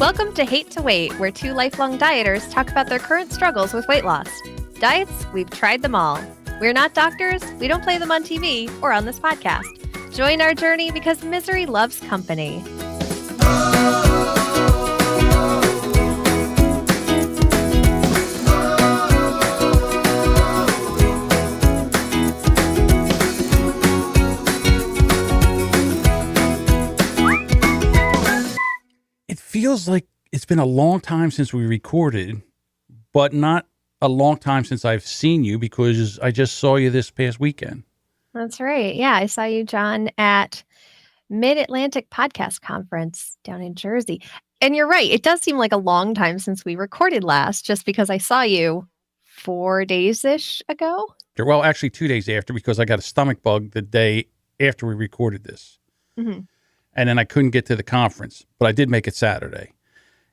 Welcome to Hate to Wait, where two lifelong dieters talk about their current struggles with weight loss. Diets, we've tried them all. We're not doctors, we don't play them on TV or on this podcast. Join our journey because misery loves company. Feels like it's been a long time since we recorded, but not a long time since I've seen you because I just saw you this past weekend. That's right. Yeah, I saw you, John, at Mid-Atlantic Podcast Conference down in Jersey. And you're right. It does seem like a long time since we recorded last, just because I saw you 4 days-ish ago. Well, actually 2 days after, because I got a stomach bug the day after we recorded this. Mm-hmm. And then I couldn't get to the conference, but I did make it Saturday.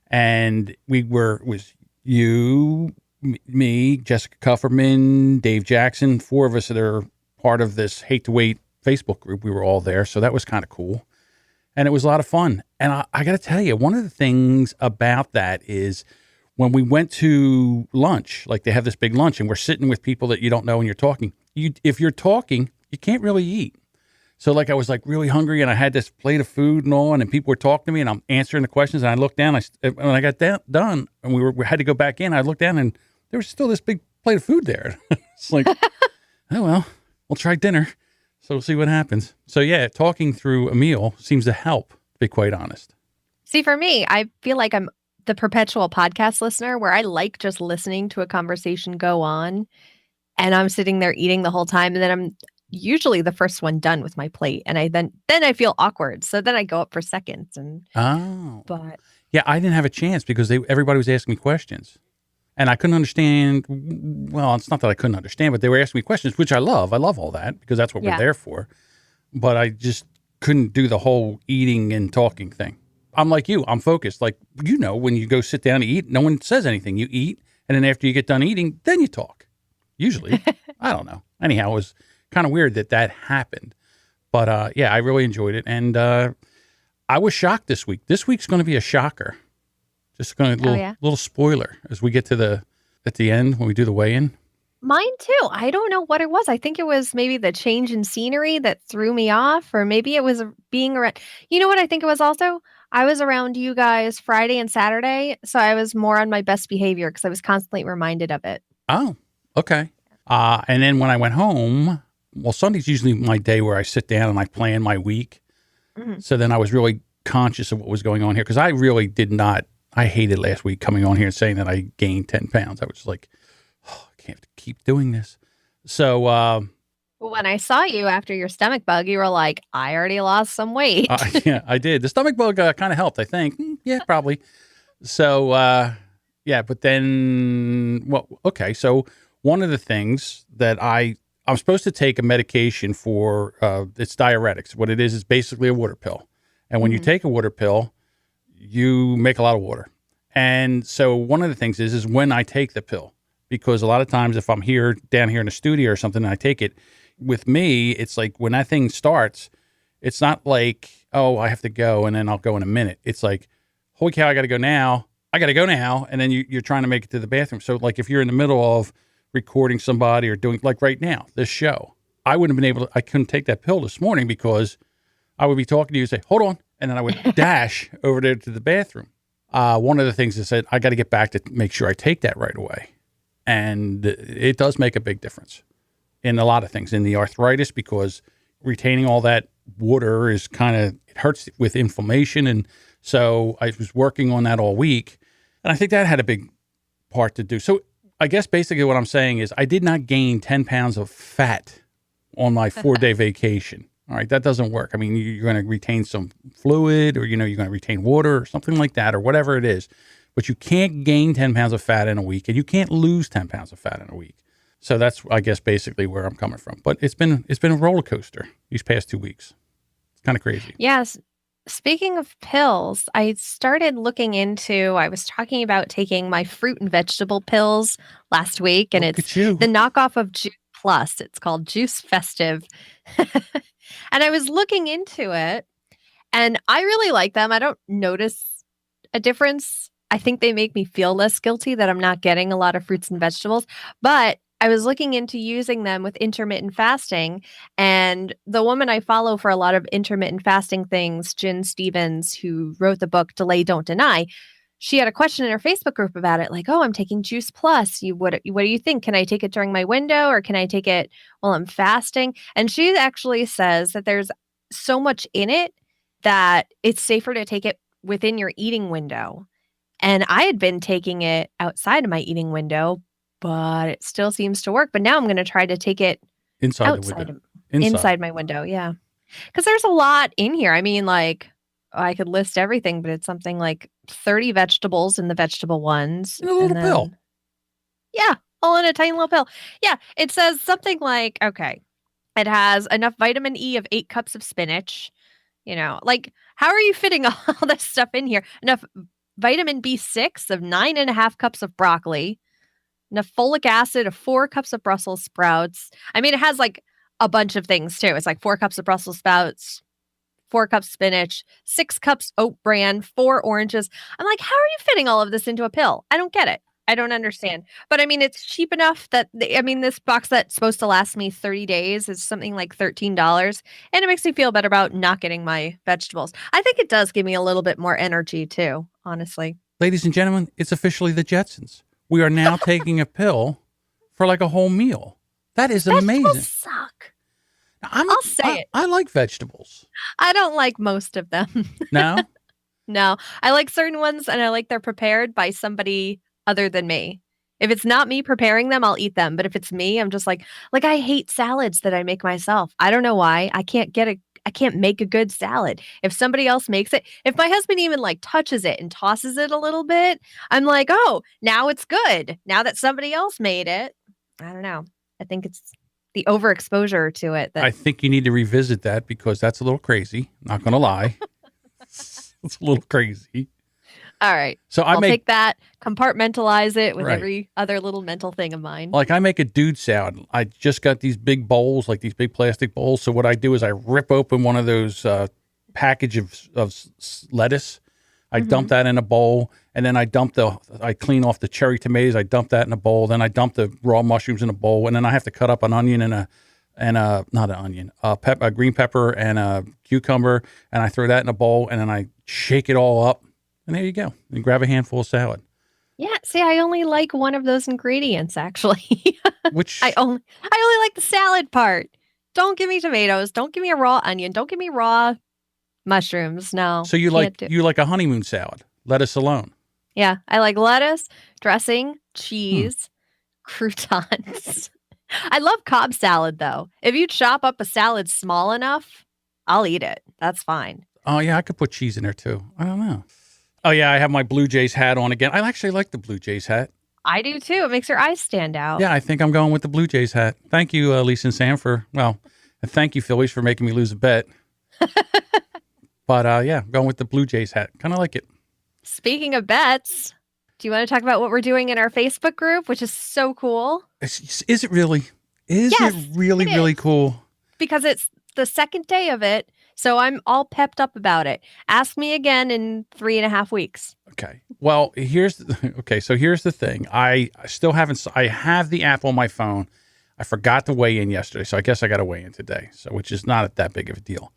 And it was you, me, Jessica Kupferman, Dave Jackson, 4 of us that are part of this Hate to Wait Facebook group. We were all there. So that was kind of cool. And it was a lot of fun. And I got to tell you, one of the things about that is when we went to lunch, like they have this big lunch and we're sitting with people that you don't know and you're talking. If you're talking, you can't really eat. So like I was like really hungry and I had this plate of food and all, and people were talking to me and I'm answering the questions and I looked down. When I got done and we had to go back in, I looked down and there was still this big plate of food there. It's like, oh well, we'll try dinner. So we'll see what happens. So yeah, talking through a meal seems to help, to be quite honest. See, for me, I feel like I'm the perpetual podcast listener where I like just listening to a conversation go on and I'm sitting there eating the whole time, and then I'm usually the first one done with my plate, and I then I feel awkward, so then I go up for seconds. But yeah, I didn't have a chance because everybody was asking me questions, and I couldn't understand. Well, it's not that I couldn't understand, but they were asking me questions, which I love. I love all that because that's what we're there for. But I just couldn't do the whole eating and talking thing. I'm like you. I'm focused. Like, when you go sit down to eat, no one says anything. You eat, and then after you get done eating, then you talk. Usually, I don't know. Anyhow, it was kind of weird that happened, but yeah, I really enjoyed it, and I was shocked this week. This week's going to be a shocker. Just going to little spoiler as we get to at the end when we do the weigh-in. Mine too. I don't know what it was. I think it was maybe the change in scenery that threw me off, or maybe it was being around. You know what I think it was also? I was around you guys Friday and Saturday, so I was more on my best behavior because I was constantly reminded of it. Oh, okay. And then when I went home. Well, Sunday's usually my day where I sit down and I plan my week. Mm-hmm. So then I was really conscious of what was going on here because I really did not. I hated last week coming on here and saying that I gained 10 pounds. I was just like, oh, I can't keep doing this. So when I saw you after your stomach bug, you were like, I already lost some weight. Yeah, I did. The stomach bug kind of helped, I think. Yeah, probably. So, yeah, but then, well, okay. So one of the things that I'm supposed to take a medication for, it's diuretics. What it is basically a water pill. And when you take a water pill, you make a lot of water. And so one of the things is when I take the pill, because a lot of times if I'm down here in the studio or something, and I take it, with me, it's like when that thing starts, it's not like, oh, I have to go and then I'll go in a minute. It's like, holy cow, I got to go now. And then you're trying to make it to the bathroom. So like if you're in the middle of recording somebody or doing like right now, this show, I couldn't take that pill this morning because I would be talking to you and say, hold on. And then I would dash over there to the bathroom. One of the things I said, I got to get back to make sure I take that right away. And it does make a big difference in a lot of things, in the arthritis, because retaining all that water is it hurts with inflammation. And so I was working on that all week. And I think that had a big part to do. So I guess basically what I'm saying is I did not gain 10 pounds of fat on my 4-day vacation. All right, that doesn't work. I mean, you're going to retain some fluid, or, you're going to retain water or something like that, or whatever it is. But you can't gain 10 pounds of fat in a week, and you can't lose 10 pounds of fat in a week. So that's, I guess, basically where I'm coming from. But it's been a roller coaster these past 2 weeks. It's kind of crazy. Yes. Speaking of pills, I started looking into, I was talking about taking my fruit and vegetable pills last week, and it's the knockoff of Juice Plus. It's called JuiceFestiv. And I was looking into it, and I really like them. I don't notice a difference. I think they make me feel less guilty that I'm not getting a lot of fruits and vegetables. But I was looking into using them with intermittent fasting. And the woman I follow for a lot of intermittent fasting things, Jen Stevens, who wrote the book Delay, Don't Deny, she had a question in her Facebook group about it, like, "Oh, I'm taking Juice Plus. What do you think? Can I take it during my window or can I take it while I'm fasting?" And she actually says that there's so much in it that it's safer to take it within your eating window. And I had been taking it outside of my eating window, but it still seems to work. But now I'm going to try to take it Inside the outside window. of Inside. inside my window. Yeah. Because there's a lot in here. I mean, like, I could list everything, but it's something like 30 vegetables in the vegetable ones. In a little pill. Yeah, all in a tiny little pill. Yeah, it says something like, okay, it has enough vitamin E of 8 cups of spinach. Like, how are you fitting all this stuff in here? Enough vitamin B6 of 9.5 cups of broccoli, enough folic acid of 4 cups of Brussels sprouts. I mean, it has like a bunch of things too. It's like 4 cups of Brussels sprouts, 4 cups spinach, 6 cups oat bran, 4 oranges. I'm like, how are you fitting all of this into a pill? I don't get it. I don't understand. But I mean, it's cheap enough that, this box that's supposed to last me 30 days is something like $13. And it makes me feel better about not getting my vegetables. I think it does give me a little bit more energy too, honestly. Ladies and gentlemen, it's officially the Jetsons. We are now taking a pill for like a whole meal. That is amazing. Vegetables suck. I'll say it. I like vegetables. I don't like most of them. No? No. I like certain ones and I like they're prepared by somebody other than me. If it's not me preparing them, I'll eat them. But if it's me, I'm just like I hate salads that I make myself. I don't know why. I can't make a good salad. If somebody else makes it, if my husband even like touches it and tosses it a little bit, I'm like, "Oh, now it's good. Now that somebody else made it." I don't know. I think it's the overexposure to it. I think you need to revisit that because that's a little crazy. Not going to lie. It's a little crazy. All right. So I'll take that, compartmentalize it with Right. every other little mental thing of mine. Like I make a dude salad. I just got these big bowls, like these big plastic bowls. So what I do is I rip open one of those package of lettuce. I dump that in a bowl, and then I clean off the cherry tomatoes. I dump that in a bowl. Then I dump the raw mushrooms in a bowl, and then I have to cut up an onion not an onion, a green pepper and a cucumber, and I throw that in a bowl, and then I shake it all up, and there you go. And grab a handful of salad. Yeah, see, I only like one of those ingredients actually. Which I only like the salad part. Don't give me tomatoes. Don't give me a raw onion. Don't give me raw mushrooms. No. So you like a honeymoon salad, lettuce alone. Yeah, I like lettuce, dressing, cheese, croutons. I love Cobb salad though. If you chop up a salad small enough, I'll eat it. That's fine. Oh yeah, I could put cheese in there too. I don't know. Oh yeah, I have my Blue Jays hat on again. I actually like the Blue Jays hat. I do too. It makes your eyes stand out. Yeah, I think I'm going with the Blue Jays hat. Thank you, Lisa and Sam, and thank you, Phillies, for making me lose a bet. But yeah, going with the Blue Jays hat. Kind of like it. Speaking of bets, do you want to talk about what we're doing in our Facebook group, which is so cool? Is it really? Yes, it really, it really is. cool? Because it's the second day of it, so I'm all pepped up about it. Ask me again in 3.5 weeks. Okay. Well, here's the thing. I still haven't. I have the app on my phone. I forgot to weigh in yesterday, so I guess I got to weigh in today. So, which is not that big of a deal.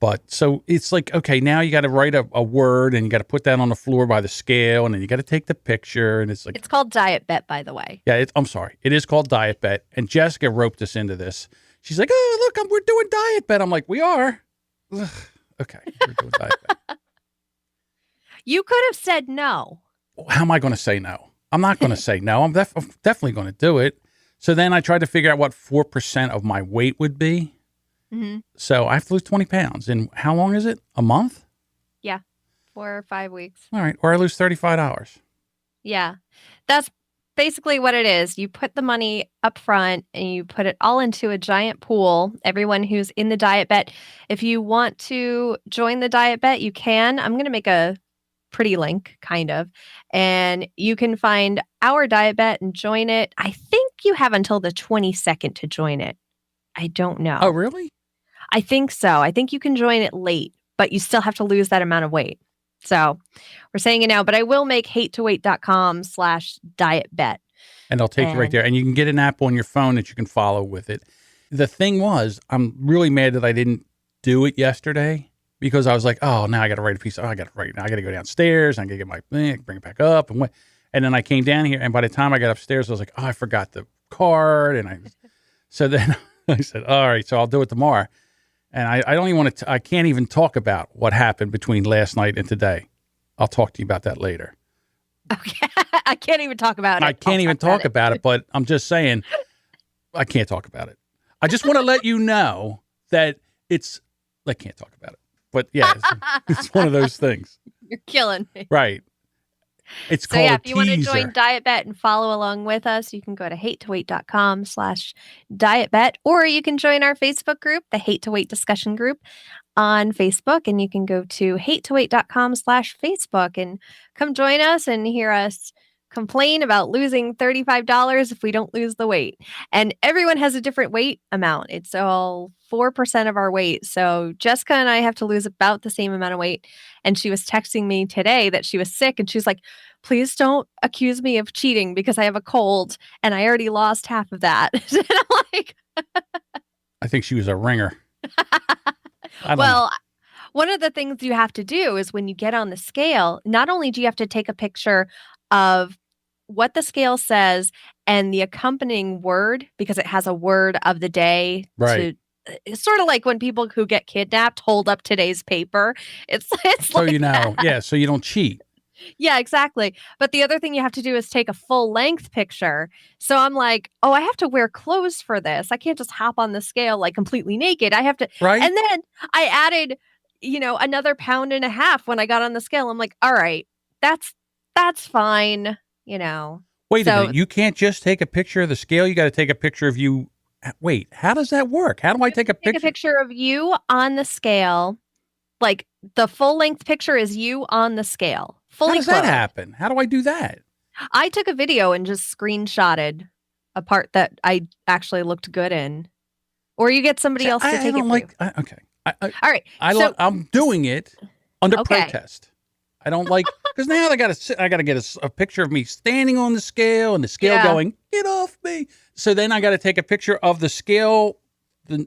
But so it's like, okay, now you got to write a word and you got to put that on the floor by the scale, and then you got to take the picture, and it's like, it's called DietBet, by the way. Yeah, I'm sorry. It is called DietBet, and Jessica roped us into this. She's like, "Oh, look, we're doing DietBet." I'm like, "We are." Ugh. Okay, we're doing DietBet. You could have said no. How am I going to say no? I'm not going to say no. I'm definitely going to do it. So then I tried to figure out what 4% of my weight would be. Mm-hmm. So I have to lose 20 pounds. And how long is it? A month? Yeah, 4 or 5 weeks. All right. Or I lose $35. Yeah, that's basically what it is. You put the money up front and you put it all into a giant pool. Everyone who's in the DietBet, if you want to join the DietBet, you can. I'm going to make a pretty link, kind of, and you can find our DietBet and join it. I think you have until the 22nd to join it. I don't know. Oh, really? I think so. I think you can join it late, but you still have to lose that amount of weight. So we're saying it now, but I will make hatetowait.com/dietbet. And they'll take you right there. And you can get an app on your phone that you can follow with it. The thing was, I'm really mad that I didn't do it yesterday because I was like, oh, now I got to write a piece. I got to go downstairs. I got to get my thing, bring it back up. And then I came down here. And by the time I got upstairs, I was like, oh, I forgot the card. So then I said, all right, so I'll do it tomorrow. And I don't even want to, I can't even talk about what happened between last night and today. I'll talk to you about that later. Okay. I can't even talk about it. I can't even talk about it, but I'm just saying, I can't talk about it. I just want to let you know that I can't talk about it. But yeah, it's one of those things. You're killing me. Right. It's called a if you want to teaser. join DietBet and follow along with us, you can go to hatetowait.com/dietbet, or you can join our Facebook group, the Hate to Wait discussion group on Facebook, and you can go to hatetowait.com/Facebook and come join us and hear us complain about losing $35 if we don't lose the weight. And everyone has a different weight amount. It's all 4% of our weight. So Jessica and I have to lose about the same amount of weight. And she was texting me today that she was sick. And she's like, please don't accuse me of cheating because I have a cold and I already lost half of that. And I'm like, I think she was a ringer. One of the things you have to do is when you get on the scale, not only do you have to take a picture of what the scale says and the accompanying word, because it has a word of the day. Right. It's sort of like when people who get kidnapped hold up today's paper. It's so like you know, that. yeah, so you don't cheat. Yeah, exactly. But the other thing you have to do is take a full length picture. So I'm like, oh, I have to wear clothes for this. I can't just hop on the scale like completely naked. I have to. Right. And then I added, another 1.5 pounds when I got on the scale. I'm like, all right, that's fine. Wait a minute. You can't just take a picture of the scale. You got to take a picture of you. Wait, how does that work? How do I take a picture? Take a picture of you on the scale. Like the full length picture is you on the scale. Fully How does that happen? How do I do that? I took a video and just screenshotted a part that I actually looked good in. Or you get somebody else to take it for you. Okay. All right. I'm doing it under protest. I don't like, because now I got to get a picture of me standing on the scale and the scale going, get off me. So then I got to take a picture of the scale, the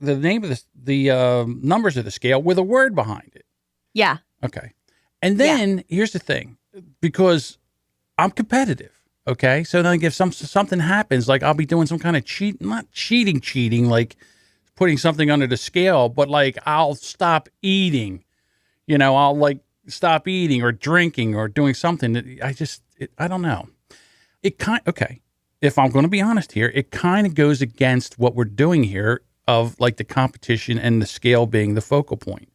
name of the numbers of the scale with a word behind it. Yeah. Okay. And then here's the thing, because I'm competitive. Okay. So then if something happens, like I'll be doing some kind of not cheating, like putting something under the scale, but like I'll stop eating, I'll like stop eating or drinking or doing something that I don't know. Okay. If I'm going to be honest here, it kind of goes against what we're doing here of like the competition and the scale being the focal point.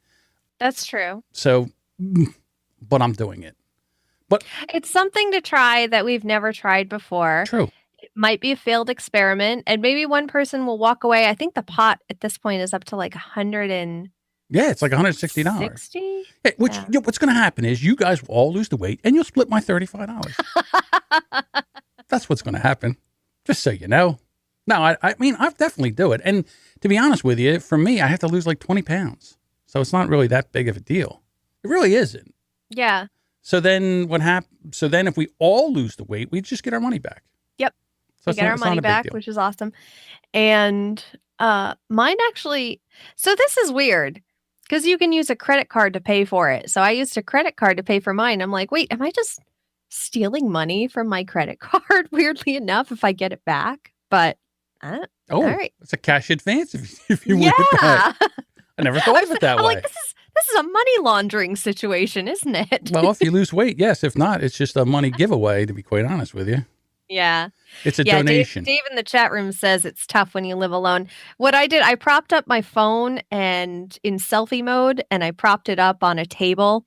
That's true. So, but I'm doing it. But it's something to try that we've never tried before. True. It might be a failed experiment, and maybe one person will walk away. I think the pot at this point is up to like $160. Yeah, it's like $160. Yeah, what's going to happen is you guys will all lose the weight, and you'll split my $35. That's what's going to happen. Just so you know. No, I mean, I'll definitely do it. And to be honest with you, for me, I have to lose like 20 pounds. So it's not really that big of a deal. It really isn't. Yeah. So then what happens? So then if we all lose the weight, we just get our money back. Yep. So we get our money back, which is awesome. And mine actually, so this is weird because you can use a credit card to pay for it. So I used a credit card to pay for mine. I'm like, wait, am I just stealing money from my credit card? Weirdly enough, if I get it back. But all right. It's a cash advance if you win it back. I never thought of it that way. Like, this is a money laundering situation, isn't it? Well, if you lose weight, yes. If not, it's just a money giveaway, to be quite honest with you. Yeah. It's a donation. Dave in the chat room says it's tough when you live alone. What I did, I propped up my phone and in selfie mode, and I propped it up on a table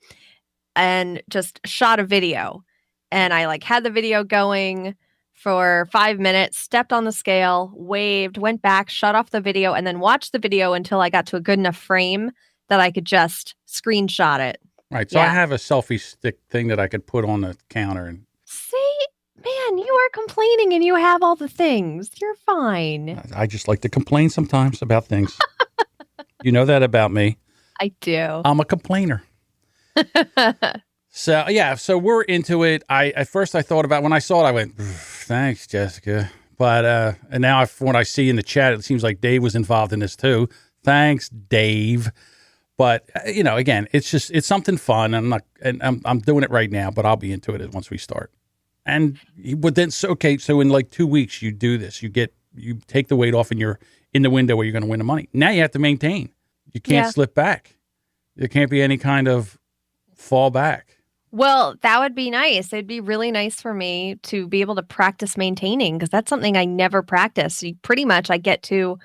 and just shot a video. And I had the video going for 5 minutes, stepped on the scale, waved, went back, shut off the video, and then watched the video until I got to a good enough frame that I could just screenshot it. Right. So I have a selfie stick thing that I could put on the counter. And see, man, you are complaining and you have all the things. You're fine. I just like to complain sometimes about things. You know that about me. I do. I'm a complainer. So yeah, so we're into it. At first I thought about when I saw it, I went, thanks, Jessica. But and now when I see in the chat, it seems like Dave was involved in this too. Thanks, Dave. But again, it's something fun. I'm doing it right now, but I'll be into it once we start. And but then so in like 2 weeks you do this. You take the weight off and you're in the window where you're going to win the money. Now you have to maintain. You can't slip back. There can't be any kind of fall back. Well, that would be nice. It'd be really nice for me to be able to practice maintaining because that's something I never practice. Pretty much I get to,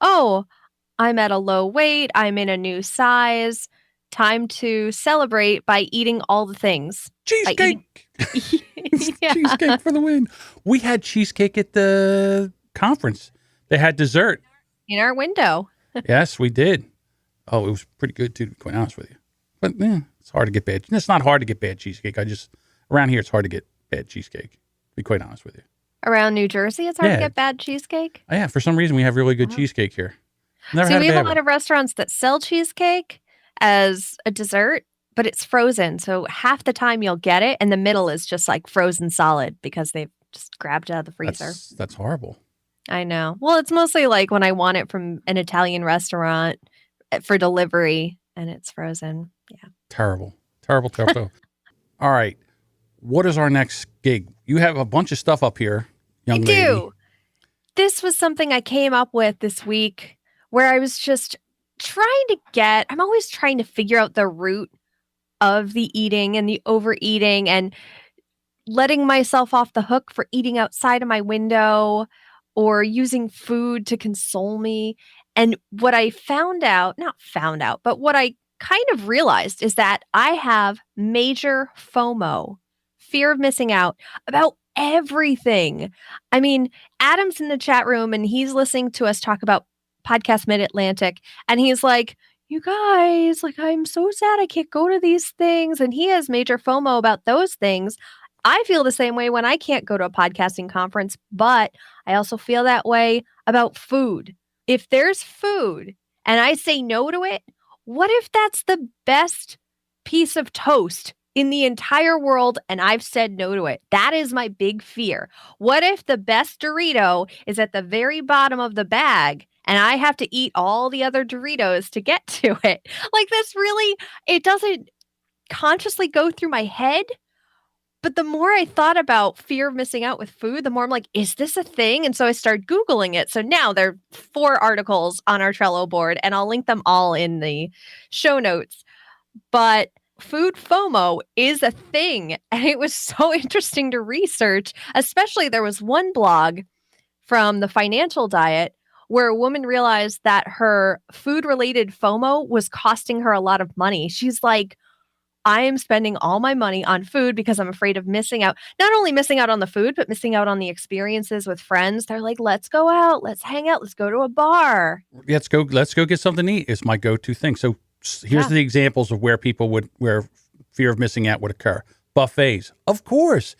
I'm at a low weight. I'm in a new size. Time to celebrate by eating all the things. Cheesecake. Yeah. Cheesecake for the win. We had cheesecake at the conference. They had dessert. In our window. Yes, we did. Oh, it was pretty good too, to be quite honest with you. But it's hard to get bad. It's not hard to get bad cheesecake. Around here, it's hard to get bad cheesecake, to be quite honest with you. Around New Jersey, it's hard to get bad cheesecake? Yeah, for some reason, we have really good cheesecake here. We have a lot of restaurants that sell cheesecake as a dessert, but it's frozen. So half the time you'll get it, and the middle is just like frozen solid because they've just grabbed it out of the freezer. That's horrible. I know. Well, it's mostly like when I want it from an Italian restaurant for delivery, and it's frozen. Yeah. Terrible. All right. What is our next gig? You have a bunch of stuff up here, young lady. I do. This was something I came up with this week where I was just I'm always trying to figure out the root of the eating and the overeating and letting myself off the hook for eating outside of my window or using food to console me. And what I but what I kind of realized is that I have major FOMO, fear of missing out, about everything. I mean, Adam's in the chat room and he's listening to us talk about Podcast Mid-Atlantic. And he's like, you guys, like, I'm so sad I can't go to these things. And he has major FOMO about those things. I feel the same way when I can't go to a podcasting conference, but I also feel that way about food. If there's food and I say no to it, what if that's the best piece of toast in the entire world and I've said no to it? That is my big fear. What if the best Dorito is at the very bottom of the bag and I have to eat all the other Doritos to get to it? Like, it doesn't consciously go through my head. But the more I thought about fear of missing out with food, the more I'm like, is this a thing? And so I started Googling it. So now there are 4 articles on our Trello board, and I'll link them all in the show notes. But food FOMO is a thing. And it was so interesting to research, especially there was one blog from the Financial Diet where a woman realized that her food-related FOMO was costing her a lot of money. She's like, I am spending all my money on food because I'm afraid of missing out. Not only missing out on the food, but missing out on the experiences with friends. They're like, let's go out, let's hang out, let's go to a bar. Let's go get something to eat. It's my go-to thing. So here's the examples of where fear of missing out would occur. Buffets. Of course.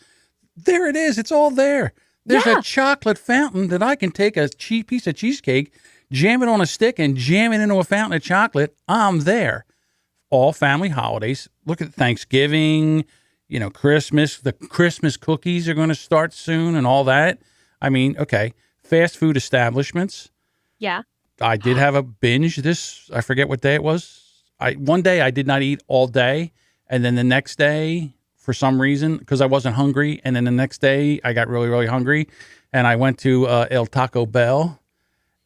There it is. It's all there. There's a chocolate fountain that I can take a piece of cheesecake, jam it on a stick, and jam it into a fountain of chocolate. I'm there. All family holidays. Look at Thanksgiving, Christmas. The Christmas cookies are going to start soon and all that. I mean, okay. Fast food establishments. Yeah. I did have a binge I forget what day it was. One day I did not eat all day. And then the next day, for some reason, because I wasn't hungry. And then the next day I got really, really hungry. And I went to El Taco Bell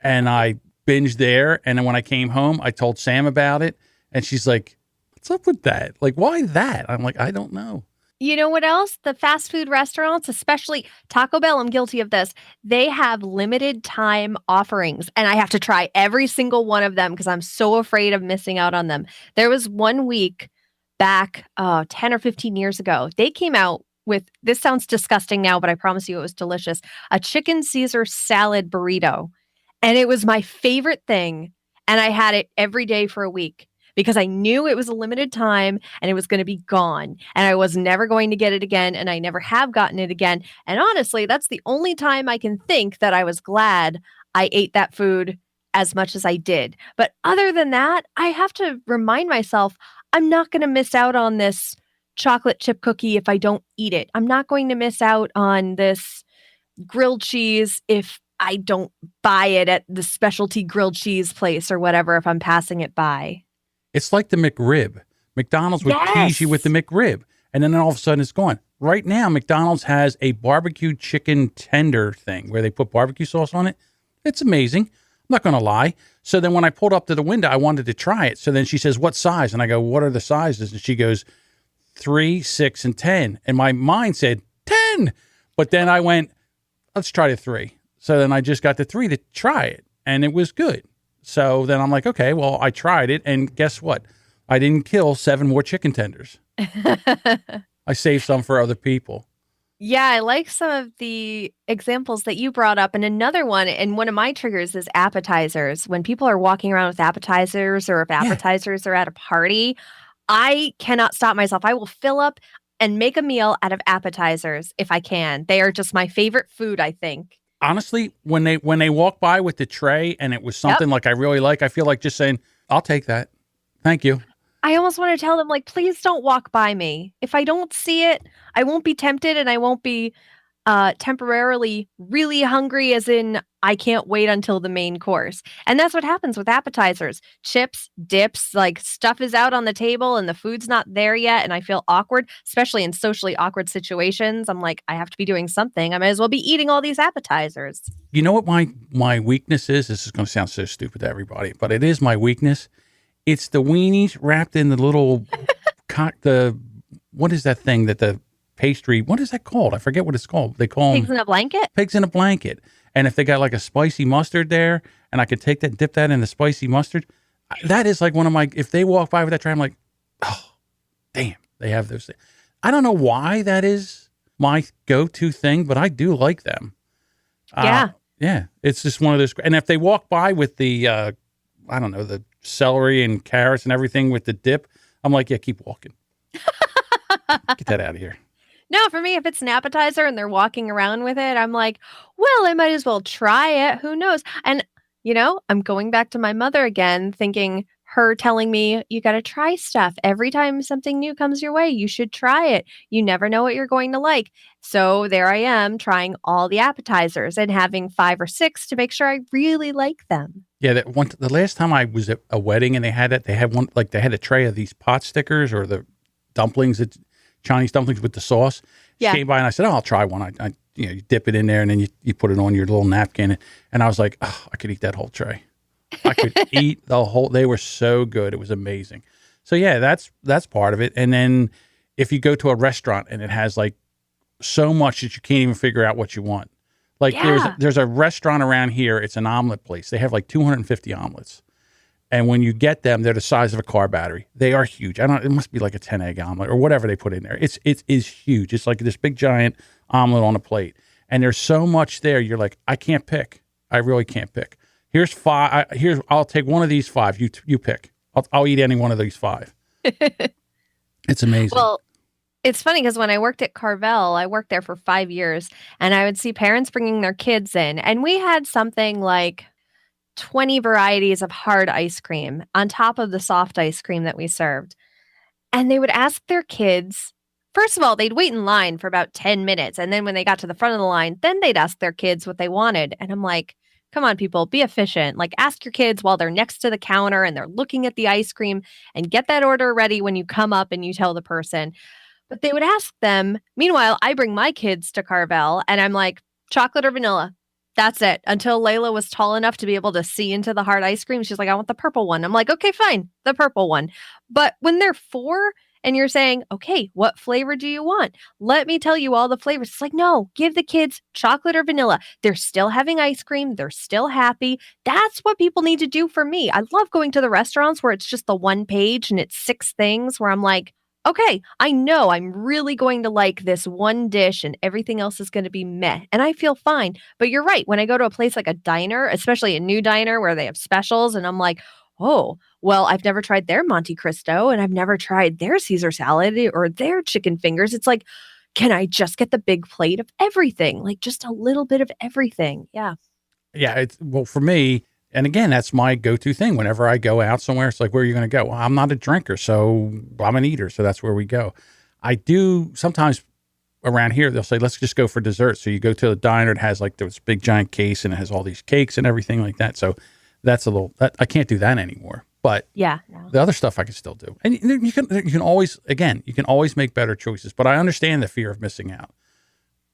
and I binged there. And then when I came home, I told Sam about it. And she's like, what's up with that? Like, why that? I'm like, I don't know. You know what else? The fast food restaurants, especially Taco Bell, I'm guilty of this. They have limited time offerings, and I have to try every single one of them because I'm so afraid of missing out on them. There was one week back 10 or 15 years ago. They came out with, this sounds disgusting now, but I promise you it was delicious, a chicken Caesar salad burrito. And it was my favorite thing. And I had it every day for a week, because I knew it was a limited time and it was going to be gone and I was never going to get it again. And I never have gotten it again. And honestly, that's the only time I can think that I was glad I ate that food as much as I did. But other than that, I have to remind myself, I'm not going to miss out on this chocolate chip cookie if I don't eat it. I'm not going to miss out on this grilled cheese if I don't buy it at the specialty grilled cheese place or whatever if I'm passing it by. It's like the McRib. McDonald's would tease you with the Yes. McRib, and then all of a sudden it's gone. Right now, McDonald's has a barbecue chicken tender thing where they put barbecue sauce on it. It's amazing. I'm not going to lie. So then when I pulled up to the window, I wanted to try it. So then she says, what size? And I go, what are the sizes? And she goes, 3, 6, and 10. And my mind said, 10. But then I went, let's try the 3. So then I just got the 3 to try it, and it was good. So then I'm like, okay, well, I tried it, and guess what? I didn't kill 7 more chicken tenders. I saved some for other people. Yeah, I like some of the examples that you brought up. And another one, and one of my triggers is appetizers. When people are walking around with appetizers, or if appetizers are at a party, I cannot stop myself. I will fill up and make a meal out of appetizers if I can. They are just my favorite food, I think. Honestly, when they walk by with the tray and it was something like I really like, I feel like just saying, I'll take that. Thank you. I almost want to tell them, like, please don't walk by me. If I don't see it, I won't be tempted, and I won't be temporarily really hungry, as in I can't wait until the main course. And that's what happens with appetizers. Chips, dips, like stuff is out on the table and the food's not there yet, and I feel awkward, especially in socially awkward situations. I'm like, I have to be doing something. I might as well be eating all these appetizers. You know what my weakness is? This is going to sound so stupid to everybody, but it is my weakness. It's the weenies wrapped in the little, what is that thing that the pastry, what is that called? I forget what it's called. They call them Pigs in a blanket? Pigs in a blanket. And if they got like a spicy mustard there, and I could take that and dip that in the spicy mustard, that is like one of my, if they walk by with that tray, I'm like, oh, damn, they have those things. I don't know why that is my go-to thing, but I do like them. Yeah. Yeah. It's just one of those. And if they walk by with the, I don't know, the celery and carrots and everything with the dip, I'm like, yeah, keep walking. Get that out of here. No, for me, if it's an appetizer and they're walking around with it, I'm like, well, I might as well try it. Who knows? And, I'm going back to my mother again, thinking her telling me, you got to try stuff. Every time something new comes your way, you should try it. You never know what you're going to like. So there I am trying all the appetizers and having 5 or 6 to make sure I really like them. Yeah, the last time I was at a wedding and they had it, they had one, like they had a tray of these pot stickers or the dumplings, Chinese dumplings with the sauce. She came by and I said, oh, I'll try one. I you dip it in there and then you put it on your little napkin. And I was like, oh, I could eat that whole tray. I could eat the whole, they were so good. It was amazing. So yeah, that's part of it. And then if you go to a restaurant and it has like so much that you can't even figure out what you want. Like there's a restaurant around here. It's an omelet place. They have like 250 omelets. And when you get them, they're the size of a car battery. They are huge. It must be like a 10-egg omelet or whatever they put in there. It is huge. It's like this big giant omelet on a plate. And there's so much there. You're like, I can't pick. I really can't pick. Here's 5. I'll take one of these 5. You pick. I'll eat any one of these 5. It's amazing. Well, it's funny because when I worked at Carvel, I worked there for 5 years, and I would see parents bringing their kids in, and we had something like 20 varieties of hard ice cream on top of the soft ice cream that we served. And they would ask their kids, first of all, they'd wait in line for about 10 minutes. And then when they got to the front of the line, then they'd ask their kids what they wanted. And I'm like, come on, people, be efficient. Like, ask your kids while they're next to the counter and they're looking at the ice cream, and get that order ready when you come up and you tell the person. But they would ask them. Meanwhile, I bring my kids to Carvel and I'm like, chocolate or vanilla? That's it. Until Layla was tall enough to be able to see into the hard ice cream. She's like, I want the purple one. I'm like, okay, fine, the purple one. But when they're 4 and you're saying, okay, what flavor do you want? Let me tell you all the flavors. It's like, no, give the kids chocolate or vanilla. They're still having ice cream. They're still happy. That's what people need to do for me. I love going to the restaurants where it's just the one page and it's 6 things where I'm like, okay, I know I'm really going to like this one dish and everything else is going to be meh. And I feel fine. But you're right. When I go to a place like a diner, especially a new diner where they have specials, and I'm like, oh, well, I've never tried their Monte Cristo and I've never tried their Caesar salad or their chicken fingers. It's like, can I just get the big plate of everything? Like just a little bit of everything. Yeah. Yeah. Well, for me, And again, that's my go-to thing. Whenever I go out somewhere, it's like, where are you going to go? Well, I'm not a drinker, so I'm an eater. So that's where we go. I do sometimes around here, they'll say, let's just go for dessert. So you go to a diner, it has like this big giant case and it has all these cakes and everything like that. So that's I can't do that anymore. But Yeah. No. the other stuff I can still do. And you can always make better choices. But I understand the fear of missing out.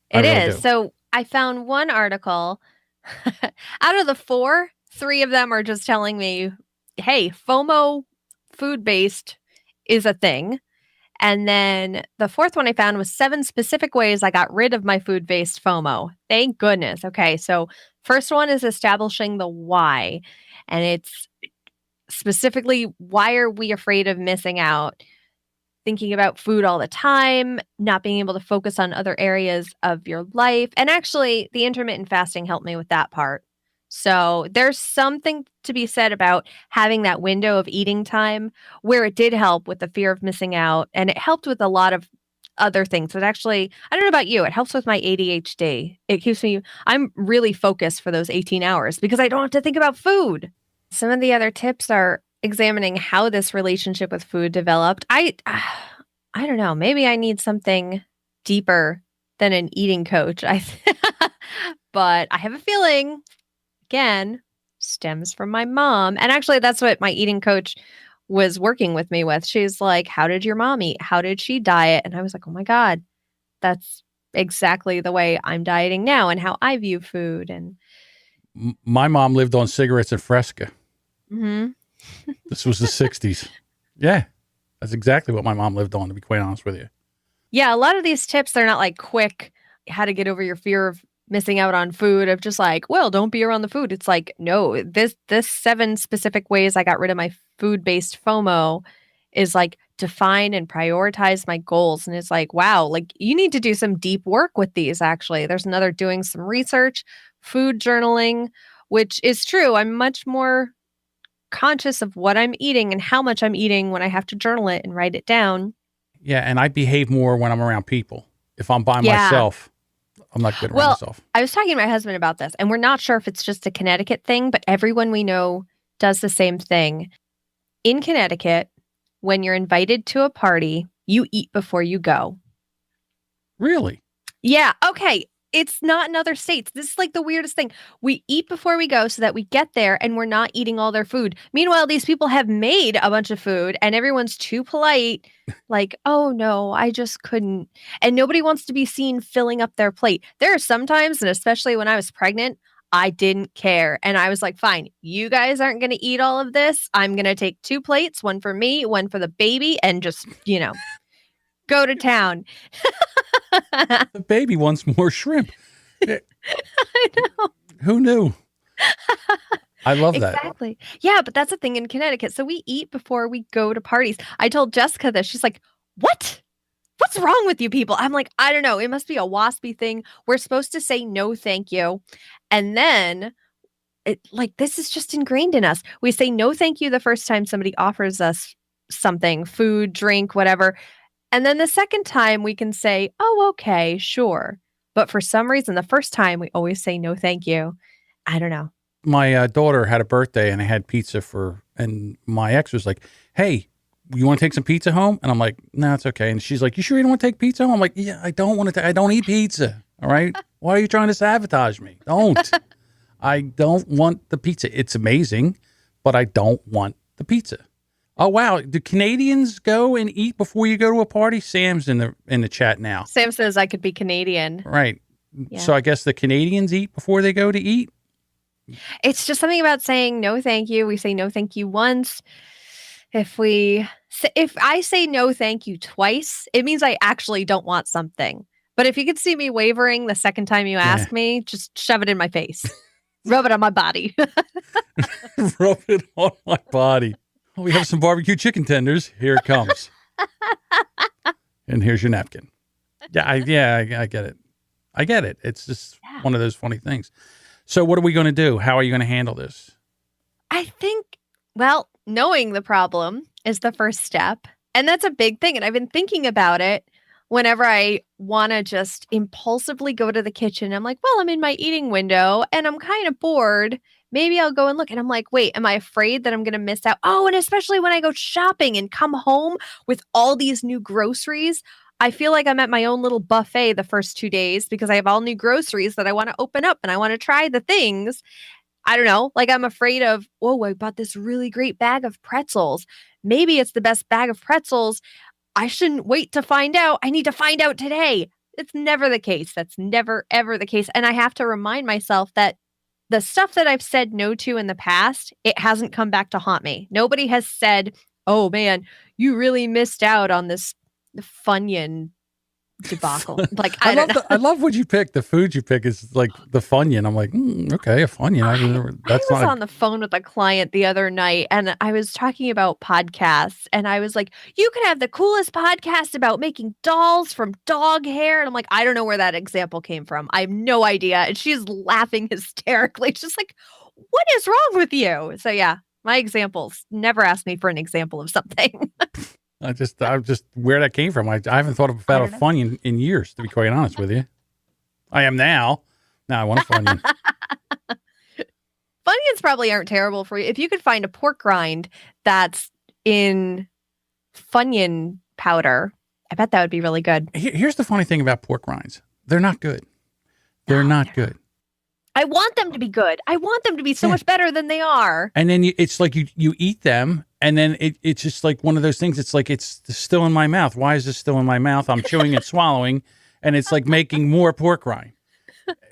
It is. So I found one article out of the 4, 3 of them are just telling me, hey, FOMO food-based is a thing. And then the 4th one I found was 7 specific ways I got rid of my food-based FOMO. Thank goodness. Okay, so first one is establishing the why. And it's specifically, why are we afraid of missing out? Thinking about food all the time, not being able to focus on other areas of your life. And actually, the intermittent fasting helped me with that part. So there's something to be said about having that window of eating time where it did help with the fear of missing out. And it helped with a lot of other things. It actually, I don't know about you, it helps with my ADHD. It keeps me, I'm really focused for those 18 hours because I don't have to think about food. Some of the other tips are examining how this relationship with food developed. I don't know. Maybe I need something deeper than an eating coach. But I have a feeling, again, stems from my mom. And actually, that's what my eating coach was working with me with. She's like, how did your mom eat? How did she diet? And I was like, oh my God, that's exactly the way I'm dieting now and how I view food. And my mom lived on cigarettes and Fresca. mm-hmm. This was the 60s. Yeah, that's exactly what my mom lived on, to be quite honest with you. Yeah, a lot of these tips, they're not like quick, how to get over your fear of missing out on food, of just like, well, don't be around the food. It's like, no, this 7 specific ways I got rid of my food-based FOMO is like define and prioritize my goals. And it's like, wow, like you need to do some deep work with these, actually. There's another doing some research, food journaling, which is true. I'm much more conscious of what I'm eating and how much I'm eating when I have to journal it and write it down. Yeah, and I behave more when I'm around people. If I'm by myself, I'm not good around myself. I was talking to my husband about this, and we're not sure if it's just a Connecticut thing, but everyone we know does the same thing. In Connecticut, when you're invited to a party, you eat before you go. Really? Yeah. Okay. It's not in other states. This is like the weirdest thing. We eat before we go so that we get there and we're not eating all their food. Meanwhile, these people have made a bunch of food and everyone's too polite. Like, oh no, I just couldn't. And nobody wants to be seen filling up their plate. There are some times, and especially when I was pregnant, I didn't care. And I was like, fine, you guys aren't going to eat all of this. I'm going to take 2 plates, one for me, one for the baby, and just, go to town. The baby wants more shrimp. I know. Who knew? I love that. Exactly. Yeah, but that's a thing in Connecticut. So we eat before we go to parties. I told Jessica this. She's like, what? What's wrong with you people? I'm like, I don't know. It must be a waspy thing. We're supposed to say no, thank you. And then this is just ingrained in us. We say no, thank you the first time somebody offers us something, food, drink, whatever. And then the second time we can say, oh, okay, sure. But for some reason, the first time we always say no, thank you. I don't know. My daughter had a birthday and I had pizza and my ex was like, hey, you want to take some pizza home? And I'm like, no, it's okay. And she's like, you sure you don't want to take pizza home? I'm like, yeah, I don't want to. I don't eat pizza. All right. Why are you trying to sabotage me? Don't. I don't want the pizza. It's amazing, but I don't want the pizza. Oh, wow. Do Canadians go and eat before you go to a party? Sam's in the chat now. Sam says I could be Canadian. Right. Yeah. So I guess the Canadians eat before they go to eat? It's just something about saying no, thank you. We say no, thank you once. If I say no, thank you twice, it means I actually don't want something. But if you could see me wavering the second time you ask me, just shove it in my face. Rub it on my body. Rub it on my body. Oh, we have some barbecue chicken tenders. Here it comes. And here's your napkin. I get it. I get it. It's just one of those funny things. So what are we going to do? How are you going to handle this? I think, knowing the problem is the first step. And that's a big thing. And I've been thinking about it whenever I want to just impulsively go to the kitchen. I'm like, well, I'm in my eating window and I'm kind of bored. maybe I'll go and look. And I'm like, wait, am I afraid that I'm going to miss out? Oh, and especially when I go shopping and come home with all these new groceries, I feel like I'm at my own little buffet the first 2 days because I have all new groceries that I want to open up and I want to try the things. I don't know. Like I'm afraid of, oh, I bought this really great bag of pretzels. Maybe it's the best bag of pretzels. I shouldn't wait to find out. I need to find out today. It's never the case. That's never, ever the case. And I have to remind myself that the stuff that I've said no to in the past, it hasn't come back to haunt me. Nobody has said, oh man, you really missed out on this Funyun debacle. Like, I don't know. I love what you pick. The food you pick is like the Funyun. I'm like, okay, a Funyun. I was on the phone with a client the other night and I was talking about podcasts and I was like, you could have the coolest podcast about making dolls from dog hair. And I'm like, I don't know where that example came from. I have no idea. And she's laughing hysterically. She's like, what is wrong with you? So yeah, my examples. Never ask me for an example of something. I'm just where that came from. I haven't thought about a Funyun in years, to be quite honest with you. I am now. Now I want a Funyun. Funyuns probably aren't terrible for you. If you could find a pork rind that's in Funyun powder, I bet that would be really good. Here's the funny thing about pork rinds. They're not good. They're not good. I want them to be good. I want them to be so much better than they are. And then it's like you eat them, and then it's just like one of those things. It's like it's still in my mouth. Why is this still in my mouth? I'm chewing and swallowing, and it's like making more pork rind.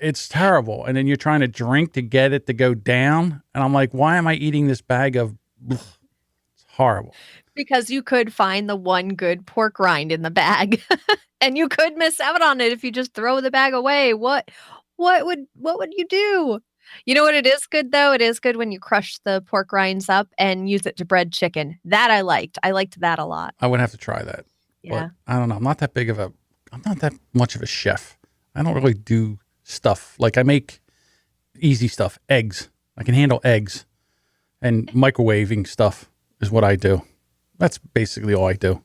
It's terrible. And then you're trying to drink to get it to go down, and I'm like, why am I eating this bag of? It's horrible. Because you could find the one good pork rind in the bag, and you could miss out on it if you just throw the bag away. What would you do? You know what it is good though? It is good when you crush the pork rinds up and use it to bread chicken. That I liked. I liked that a lot. I would have to try that. Yeah. But I don't know. I'm not that much of a chef. I don't really do stuff. Like I make easy stuff. Eggs. I can handle eggs. And microwaving stuff is what I do. That's basically all I do.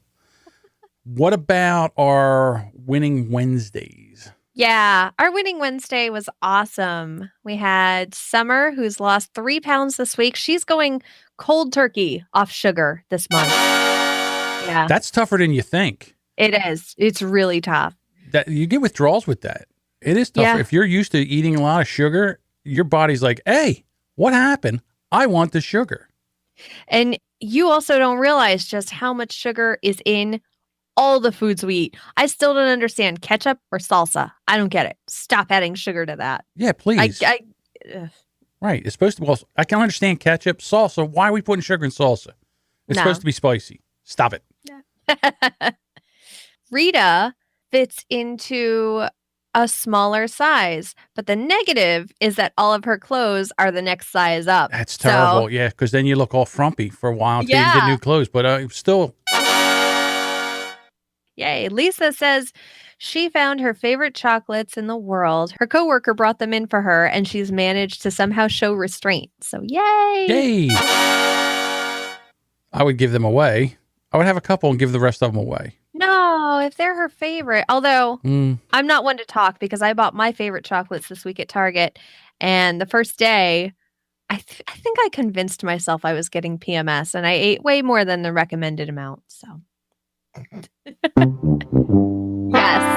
What about our winning Wednesdays? Yeah, our winning Wednesday was awesome. We had Summer, who's lost 3 pounds this week. She's going cold turkey off sugar this month. Yeah. That's tougher than you think. It is. It's really tough. That you get withdrawals with that. It is tougher. Yeah. If you're used to eating a lot of sugar, your body's like, hey, what happened? I want the sugar. And you also don't realize just how much sugar is in all the foods we eat. I still don't understand ketchup or salsa. I don't get it. Stop adding sugar to that. Yeah, please. Right. It's supposed to be, well, I can understand ketchup, salsa. Why are we putting sugar in salsa? It's supposed to be spicy. Stop it. Rita fits into a smaller size, but the negative is that all of her clothes are the next size up. That's terrible. Yeah, because then you look all frumpy for a while until you get new clothes. But still. Yay. Lisa says she found her favorite chocolates in the world. Her coworker brought them in for her, and she's managed to somehow show restraint. So yay. Yay. I would give them away. I would have a couple and give the rest of them away. No, if they're her favorite. Although I'm not one to talk because I bought my favorite chocolates this week at Target. And the first day, I think I convinced myself I was getting PMS, and I ate way more than the recommended amount. So. Yes.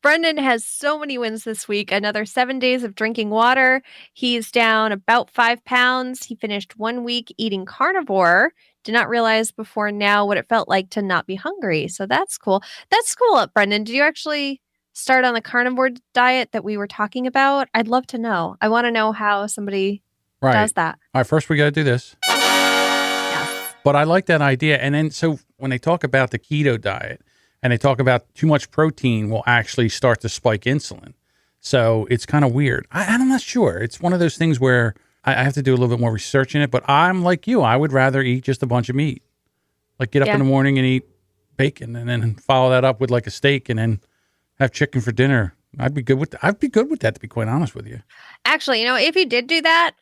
Brendan has so many wins this week. Another 7 days of drinking water. He's down about 5 pounds. He finished 1 week eating carnivore. Did not realize before now what it felt like to not be hungry. So that's cool. That's cool, Brendan. Did you actually start on the carnivore diet that we were talking about? I'd love to know. I want to know how somebody does that. All right, first we got to do this. But I like that idea. And then, so when they talk about the keto diet and they talk about too much protein will actually start to spike insulin. So it's kind of weird. I'm not sure. It's one of those things where I have to do a little bit more research in it. But I'm like you. I would rather eat just a bunch of meat. Like get up in the morning and eat bacon and then follow that up with like a steak and then have chicken for dinner. I'd be good with that, to be quite honest with you. Actually, if you did do that,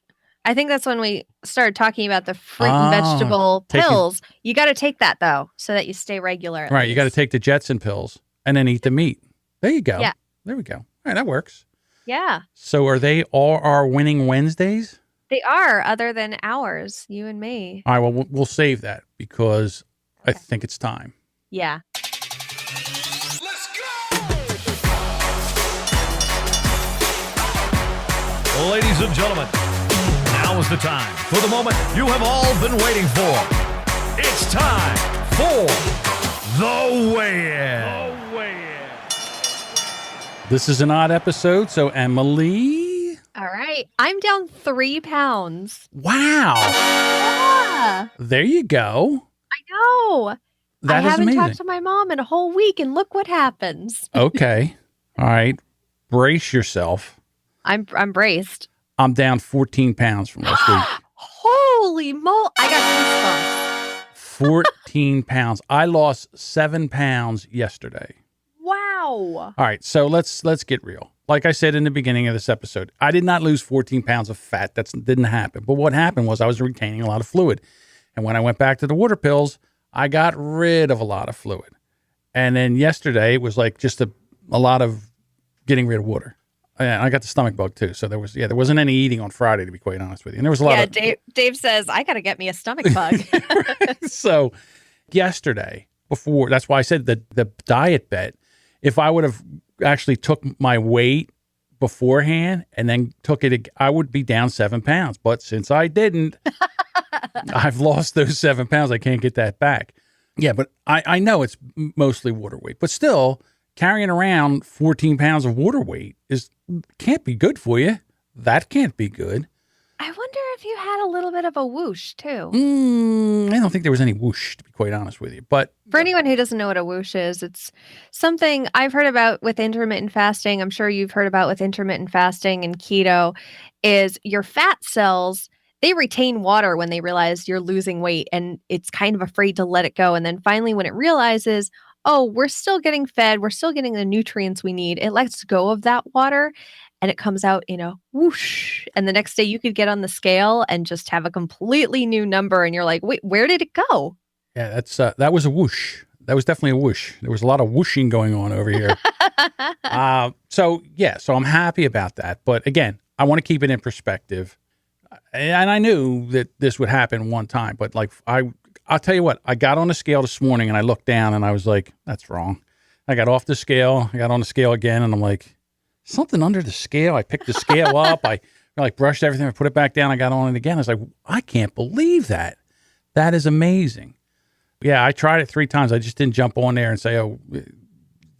I think that's when we started talking about the fruit and vegetable pills. You got to take that, though, so that you stay regular. Right. You got to take the Jetson pills and then eat the meat. There you go. Yeah. There we go. All right. That works. Yeah, So are they all our winning Wednesdays? they are, other than ours, you and me. All right, well, we'll save that because I Okay. think it's time. Yeah. Let's go! Ladies and gentlemen, now is the time for the moment you have all been waiting for. It's time for the weigh-in. This is an odd episode, so Emily. All right. I'm down 3 pounds. Wow. Yeah, There you go. I know. That I is haven't amazing. talked to my mom in a whole week, and look what happens. Okay. All right. Brace yourself. I'm braced. I'm down 14 pounds from last week. Holy moly! I got goosebumps. 14 pounds. I lost 7 pounds yesterday. Wow. All right, so let's get real. Like I said in the beginning of this episode, I did not lose 14 pounds of fat. That didn't happen. But what happened was I was retaining a lot of fluid. And when I went back to the water pills, I got rid of a lot of fluid. And then yesterday, it was like just a lot of getting rid of water. And I got the stomach bug too. So there wasn't any eating on Friday, to be quite honest with you. And there was a lot of... Dave says, I got to get me a stomach bug. So yesterday, before, that's why I said the diet bet, if I would have actually took my weight beforehand and then took it, I would be down 7 pounds. But since I didn't, I've lost those 7 pounds. I can't get that back. Yeah, but I know it's mostly water weight. But still, carrying around 14 pounds of water weight can't be good for you. That can't be good. I wonder if you had a little bit of a whoosh too. I don't think there was any whoosh, to be quite honest with you. But For anyone who doesn't know what a whoosh is, it's something I've heard about with intermittent fasting. I'm sure you've heard about with intermittent fasting and keto, is your fat cells, they retain water when they realize you're losing weight, and it's kind of afraid to let it go. And then finally, when it realizes, oh, we're still getting fed, we're still getting the nutrients we need, it lets go of that water and it comes out in a whoosh. And the next day you could get on the scale and just have a completely new number. And you're like, wait, where did it go? yeah, that was a whoosh. That was definitely a whoosh. There was a lot of whooshing going on over here. So I'm happy about that. But again, I want to keep it in perspective. And I knew that this would happen one time, but like I'll tell you what, I got on the scale this morning and I looked down and I was like, that's wrong. I got off the scale. I got on the scale again and I'm like, something under the scale. I picked the scale up. I brushed everything. I put it back down. I got on it again. I was like, I can't believe that. That is amazing. Yeah, I tried it 3 times. I just didn't jump on there and say, oh,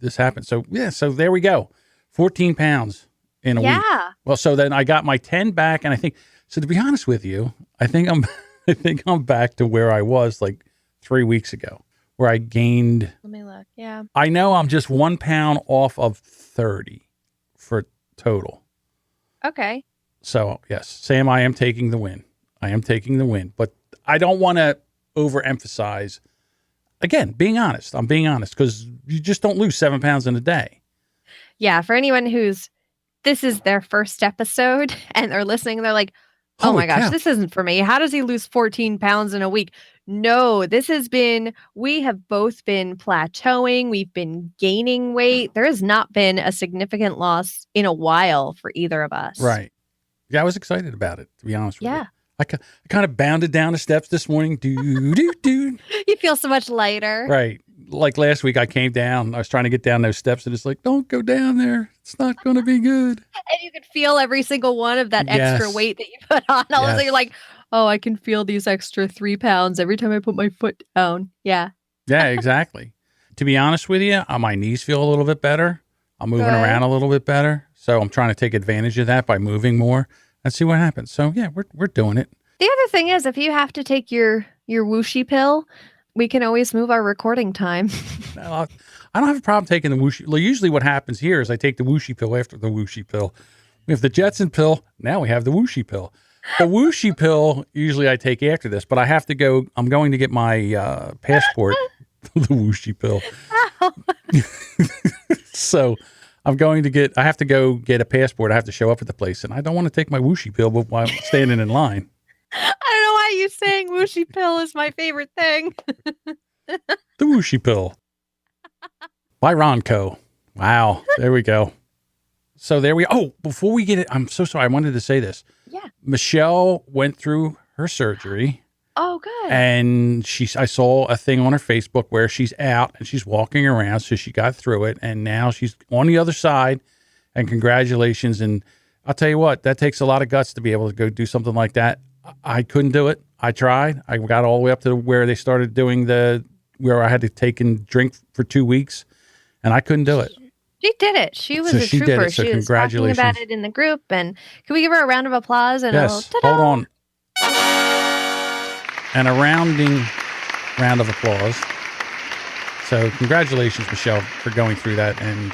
this happened. So there we go. 14 pounds in a week. Yeah. Well, so then I got my 10 back, and I think, so to be honest with you, I think I'm back to where I was like 3 weeks ago, where I gained. Let me look. Yeah. I know I'm just 1 pound off of 30 for total. Okay. So yes, Sam, I am taking the win. But I don't want to overemphasize. Again, being honest. I'm being honest because you just don't lose 7 pounds in a day. Yeah. For anyone this is their first episode and they're listening, they're like, oh Holy my gosh, cow. this isn't for me. How does he lose 14 pounds in a week? No, we have both been plateauing. We've been gaining weight. There has not been a significant loss in a while for either of us. Right. Yeah, I was excited about it, to be honest with you. Yeah. I kind of bounded down the steps this morning. Do. You feel so much lighter. Right. Like last week, I came down. I was trying to get down those steps, and it's like, don't go down there. It's not going to be good. And you could feel every single one of that extra Yes. weight that you put on. All of a sudden, Yes. you're like, oh, I can feel these extra 3 pounds every time I put my foot down. Yeah. Yeah, exactly. To be honest with you, my knees feel a little bit better. I'm moving Good. around a little bit better. So I'm trying to take advantage of that by moving more and see what happens. So yeah, we're doing it. The other thing is, if you have to take your Whooshie pill, we can always move our recording time. I don't have a problem taking the Whooshie. Usually what happens here is I take the Whooshie pill after the Whooshie pill. We have the Jetson pill. Now we have the Whooshie pill. The Whooshie pill, usually I take after this, but I have to go. I'm going to get my passport, the Whooshie pill. So I have to go get a passport. I have to show up at the place, and I don't want to take my Whooshie pill while I'm standing in line. I don't know why you saying Whooshie pill is my favorite thing. The Whooshie pill by Ronco. Wow. There we go. So there we. Oh, before we get it, I'm so sorry. I wanted to say this. Yeah. Michelle went through her surgery. Oh, good. And I saw a thing on her Facebook where she's out and she's walking around. So she got through it, and now she's on the other side. And congratulations. And I'll tell you what, that takes a lot of guts to be able to go do something like that. I couldn't do it. I tried. I got all the way up to where they started doing where I had to take and drink for 2 weeks, and I couldn't do it. She did it. She was So a she did trooper. it. So she was talking congratulations. about it in the group. And can we give her a round of applause and a little Yes. ta-da? Hold on. And a round of applause. So congratulations, Michelle, for going through that. And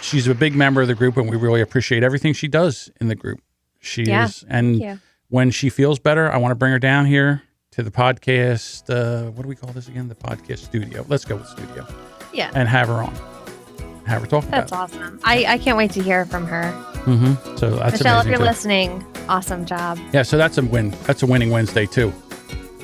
she's a big member of the group, and we really appreciate everything she does in the group. She is. And you. when she feels better, I want to bring her down here to the podcast. What do we call this again? The podcast studio. Let's go with studio. Yeah. And have her on. Have her talk That's about awesome. I can't wait to hear from her. it. Mm-hmm. So that's Michelle, if amazing you're too. listening, awesome job. Yeah, so that's a win. That's a winning Wednesday too.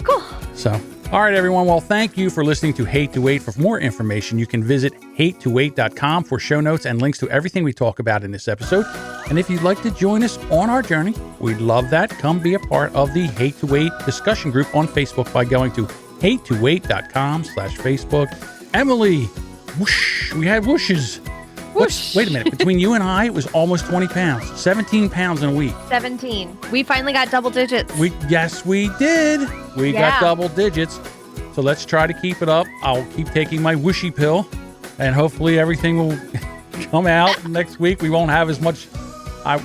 Cool. So, all right, everyone. Well, thank you for listening to Hate to Wait. For more information, you can visit hate2wait.com for show notes and links to everything we talk about in this episode. And if you'd like to join us on our journey, we'd love that. Come be a part of the Hate to Wait discussion group on Facebook by going to hate2wait.com/Facebook. Emily, whoosh, we had whooshes. Whoosh. Wait a minute. Between you and I, it was almost 20 pounds, 17 pounds in a week. 17. We finally got double digits. Yes, we did. We got Yeah. double digits. So let's try to keep it up. I'll keep taking my Whooshie pill, and hopefully everything will come out next week. We won't have as much,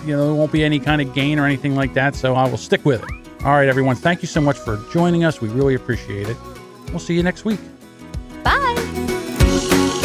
there won't be any kind of gain or anything like that. So I will stick with it. All right, everyone. Thank you so much for joining us. We really appreciate it. We'll see you next week. Bye.